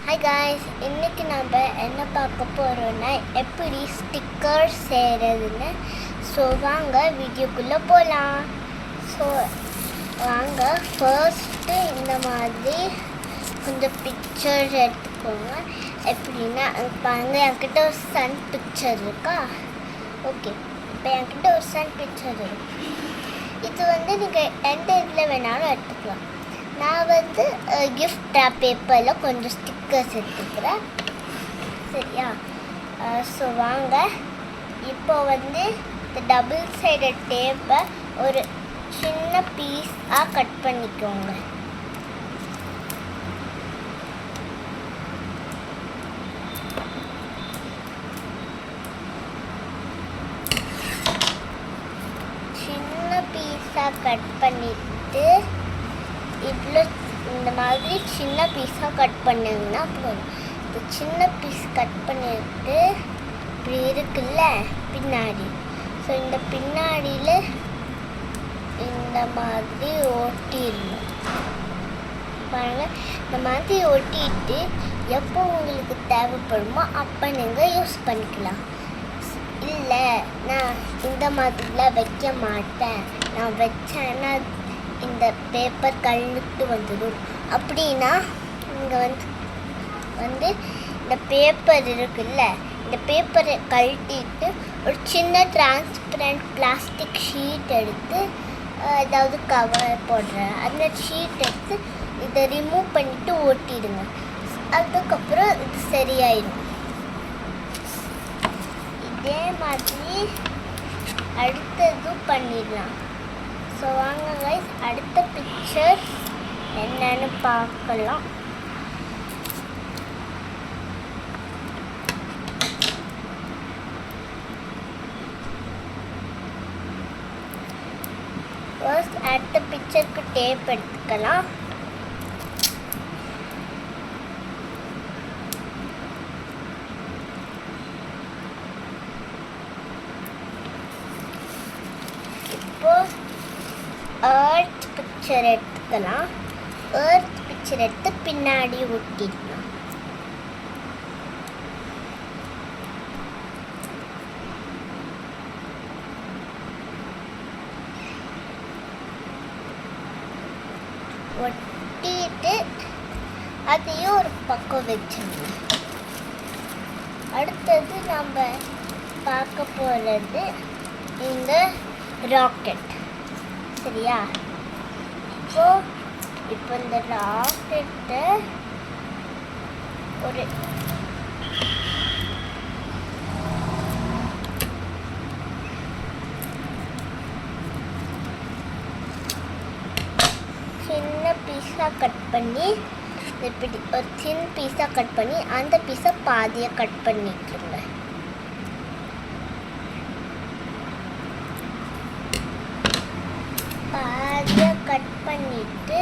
Hi guys, இன்றைக்கி நம்ம என்ன பார்க்க போகிறோன்னா எப்படி ஸ்டிக்கர் செய்கிறதுன்னு. ஸோ வாங்க வீடியோக்குள்ளே போகலாம். ஸோ வாங்க, ஃபர்ஸ்ட்டு இந்த மாதிரி கொஞ்சம் பிக்சர்ஸ் எடுத்துக்கோங்க. எப்படின்னா பாருங்க, என்கிட்ட ஒரு சன் பிக்சர் இருக்கா. ஓகே, இப்போ என்கிட்ட ஒரு சன் பிக்சர் இருக்கு. இது நீங்கள் எந்த இதில் வேணாலும் எடுத்துக்கலாம். நான் கிஃப்ட் பேப்பரில் கொஞ்சம் ஸ்டிக்கர்ஸ் எடுத்துக்கிறேன், சரியா? ஸோ வாங்க, இப்போ இந்த டபுள் சைடட் டேப்பை ஒரு சின்ன பீஸாக கட் பண்ணிக்கோங்க. சின்ன பீஸாக கட் பண்ணிவிட்டு இவ்வளோ இந்த மாதிரி சின்ன பீஸாக கட் பண்ணிங்கன்னா போதும். இந்த சின்ன பீஸ் கட் பண்ணிட்டு இப்படி இருக்குல்ல பின்னாடி. ஸோ இந்த பின்னாடியில் இந்த மாதிரி ஒட்டிடணும். பாருங்கள், இந்த மாதிரி ஒட்டிட்டு எப்போ உங்களுக்கு தேவைப்படுமோ அப்போ நீங்கள் யூஸ் பண்ணிக்கலாம். இல்லை, நான் இந்த மாதிரிலாம் வைக்க மாட்டேன், நான் வச்சேன்னா இந்த பேப்பர் கழுத்து வந்துடும் அப்படின்னா நீங்கள் இந்த பேப்பர் இருக்குல்ல, இந்த பேப்பரை கழட்டிட்டு ஒரு சின்ன டிரான்ஸ்பரண்ட் பிளாஸ்டிக் ஷீட் எடுத்து, ஏதாவது கவர் போடுற அந்த ஷீட் எடுத்து இதை ரிமூவ் பண்ணிவிட்டு ஓட்டிடுங்க. அதுக்கப்புறம் இது சரியாயிடும். இதே மாதிரி அடுத்ததும் பண்ணிடலாம். ஸோ வாங்க கைஸ், அடுத்த பிக்சர் என்னன்னு பார்க்கலாம். ஃபர்ஸ்ட் அடுத்த பிக்சருக்கு டேப் எடுத்துக்கலாம். இப்போ எர்த் பிக்சர் எடுத்துக்கலாம். எர்த் பிக்சர் எடுத்து பின்னாடி ஒட்டிடலாம். ஒட்டிட்டு அதையும் ஒரு பக்கம் வச்சிடணும். அடுத்தது நம்ம பார்க்க போகிறது இந்த ராக்கெட், சரியா? இப்போ இந்த ராக்கெட்டை ஒரு சின்ன பீஸாக கட் பண்ணி, இப்படி ஒரு சின்ன பீஸாக கட் பண்ணி அந்த பீஸை பாதியாக கட் பண்ணிக்கோங்க. கட் பண்ணிட்டு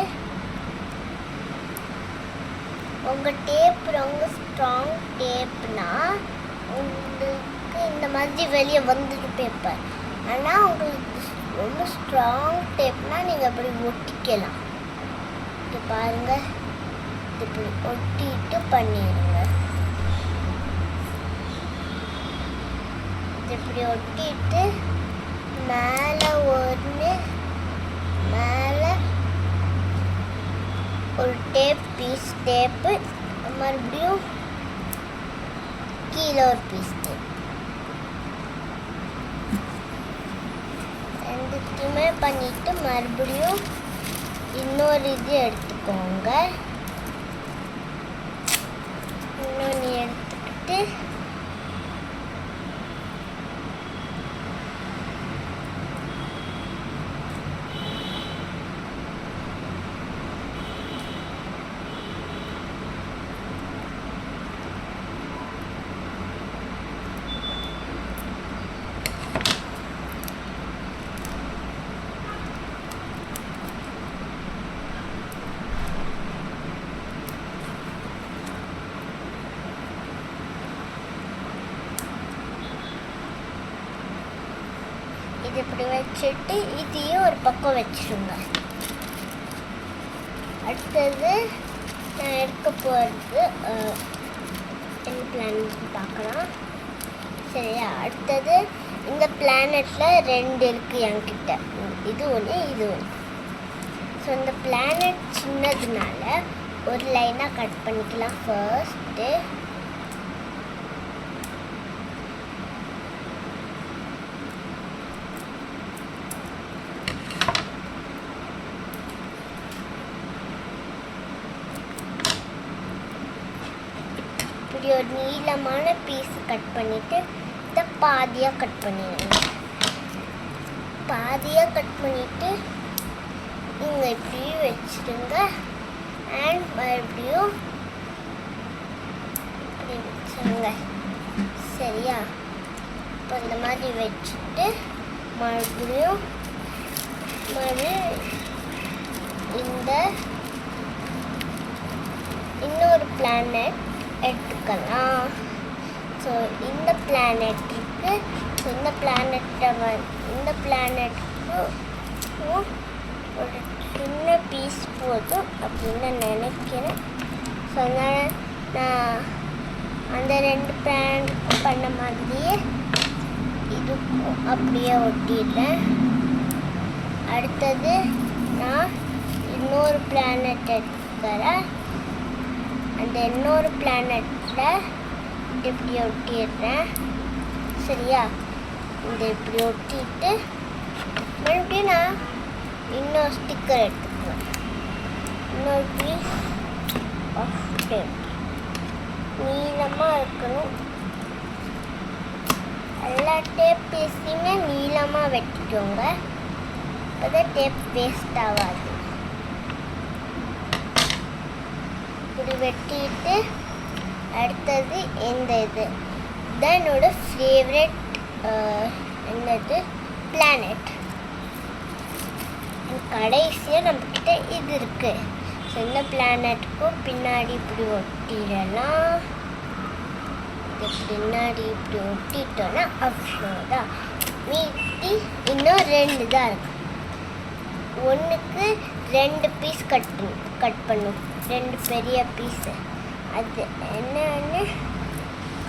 உங்கள் டேப் ரொம்ப ஸ்ட்ராங் டேப்னா உங்களுக்கு இந்த மாதிரி வெளியே வந்துட்டு பேப்பர். ஆனால் உங்களுக்கு ரொம்ப ஸ்ட்ராங் டேப்னா நீங்கள் அப்படி ஒட்டிக்கலாம். இது பாருங்கள், இப்படி ஒட்டிட்டு பண்ணிடுங்க. இப்படி ஒட்டிட்டு மேலே ஒரு பீஸ் டேப்பு, மறுபடியும் கீழே ஒரு பீஸ் டேப், ரெண்டுத்தையுமே பண்ணிட்டு மறுபடியும் இன்னொரு இது எடுத்துக்கோங்க. இன்னொன்று எடுத்துக்கிட்டு இது இப்படி வச்சுட்டு இதையும் ஒரு பக்கம் வச்சுருங்க. அடுத்தது நான் எடுக்க போகிறது என்ன பிளான் பார்க்கலாம். சரியா, அடுத்தது இந்த பிளானெட்டில் 2 இருக்குது என்கிட்ட. இது ஒன்று, இது ஒன்று. ஸோ இந்த பிளானெட் சின்னதுனால ஒரு லைனாக கட் பண்ணிக்கலாம். ஃபர்ஸ்ட்டு இப்படி ஒரு நீளமான பீஸ் கட் பண்ணிவிட்டு இதை பாதியாக கட் பண்ணிடுங்க. பாதியாக கட் பண்ணிவிட்டு இங்கே இப்படி வச்சுடுங்க. அண்ட் மறுபடியும் இப்படி வச்சுருங்க. சரியா, இப்போ இந்த மாதிரி வச்சுட்டு மறுபடியும் இந்த இன்னொரு பிளானெட் எடுத்துக்கலாம். ஸோ இந்த பிளானெட் இருக்குது. ஸோ இந்த பிளானெட்டுக்கு ஒரு சின்ன பீஸ் போதும் அப்படின்னு நினைக்கிறேன். ஸோ அதனால் நான் அந்த 2 பிளான் பண்ண மாதிரியே இதுக்கும் அப்படியே ஒட்டிடுறேன். அடுத்தது நான் இன்னொரு பிளானெட் எடுத்துக்கிறேன். அந்த இன்னொரு பிளானெட்டில் இப்படி ஒட்டிடுறேன். சரியா, இந்த இப்படி ஒட்டிட்டு மறுபடியும் நான் இன்னொரு ஸ்டிக்கர் எடுத்துக்குவேன். இன்னொரு பீஸ் ஆஃப் டேப் நீளமாக இருக்கணும். எல்லா டேப் பீஸையுமே நீளமாக வெட்டிக்கோங்க. அப்போதான் டேப் வேஸ்ட் ஆகாது. இப்படி வெட்டிட்டு அடுத்தது இந்த இதுதான் என்னோட ஃபேவரட் என்னது பிளானெட். கடைசியாக நம்மக்கிட்ட இது இருக்குது. ஸோ இந்த பிளானெட்டுக்கும் பின்னாடி இப்படி ஒட்டிடலாம். இது பின்னாடி இப்படி ஒட்டிட்டோன்னா அவ்வளோதான். மீதி இன்னும் 2 தான் இருக்குது. ஒன்றுக்கு 2 பீஸ் கட் பண்ணும். 2 பெரிய பீஸு. அது என்னன்னு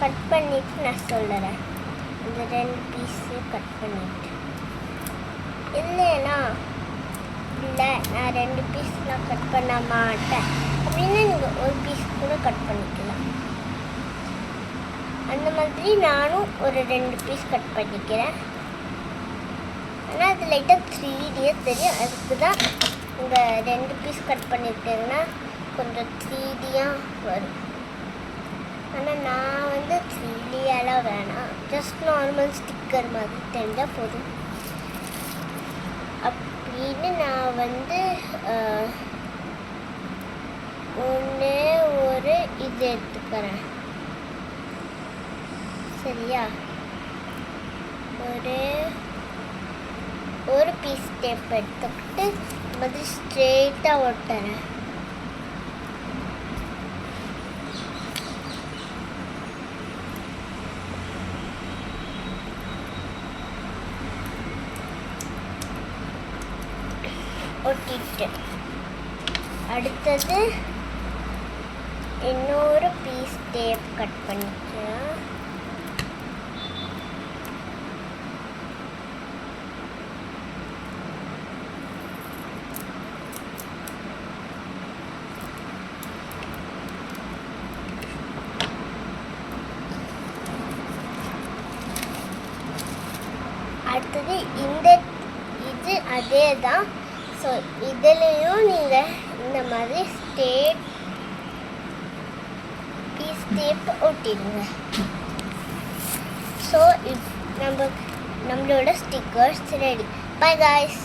கட் பண்ணிவிட்டு நான் சொல்லுறேன். இந்த 2 பீஸு கட் பண்ணிவிட்டு இல்லைனா இல்லை நான் 2 பீஸ்லாம் கட் பண்ண மாட்டேன் அப்படின்னா நீங்கள் ஒரு பீஸ் கூட கட் பண்ணிக்கலாம். அந்த மாதிரி நானும் ஒரு 2 பீஸ் கட் பண்ணிக்கிறேன். ஆனால் அது லைட்டாக 3D தெரியும். அதுக்கு தான் இந்த 2 பீஸ் கட் பண்ணிட்டேங்கன்னா கொஞ்சம் 3Dயாக வரும். ஆனால் நான் வந்து 3Dயெல்லாம் வேணாம், ஜஸ்ட் நார்மல் ஸ்டிக்கர் மாதிரி தெரிஞ்சால் போதும் அப்படின்னு நான் வந்து ஒன்று ஒரு இது எடுத்துக்கிறேன். சரியா, ஒரு பீஸ் டேப் எடுத்துக்கிட்டு மாதிரி ஸ்ட்ரெயிட்டாக ஒட்டுறேன். ஒட்டிட்டு அடுத்தது இன்னொரு பீஸ் டேப் கட் பண்ணிக்கலாம். அடுத்தது இது அதே தான். ஸோ இதுலேயும் நீங்கள் இந்த மாதிரி பீஸ் டேப் ஒட்டிடுங்க. ஸோ நம்மளோட ஸ்டிக்கர்ஸ் ரெடி. By guys.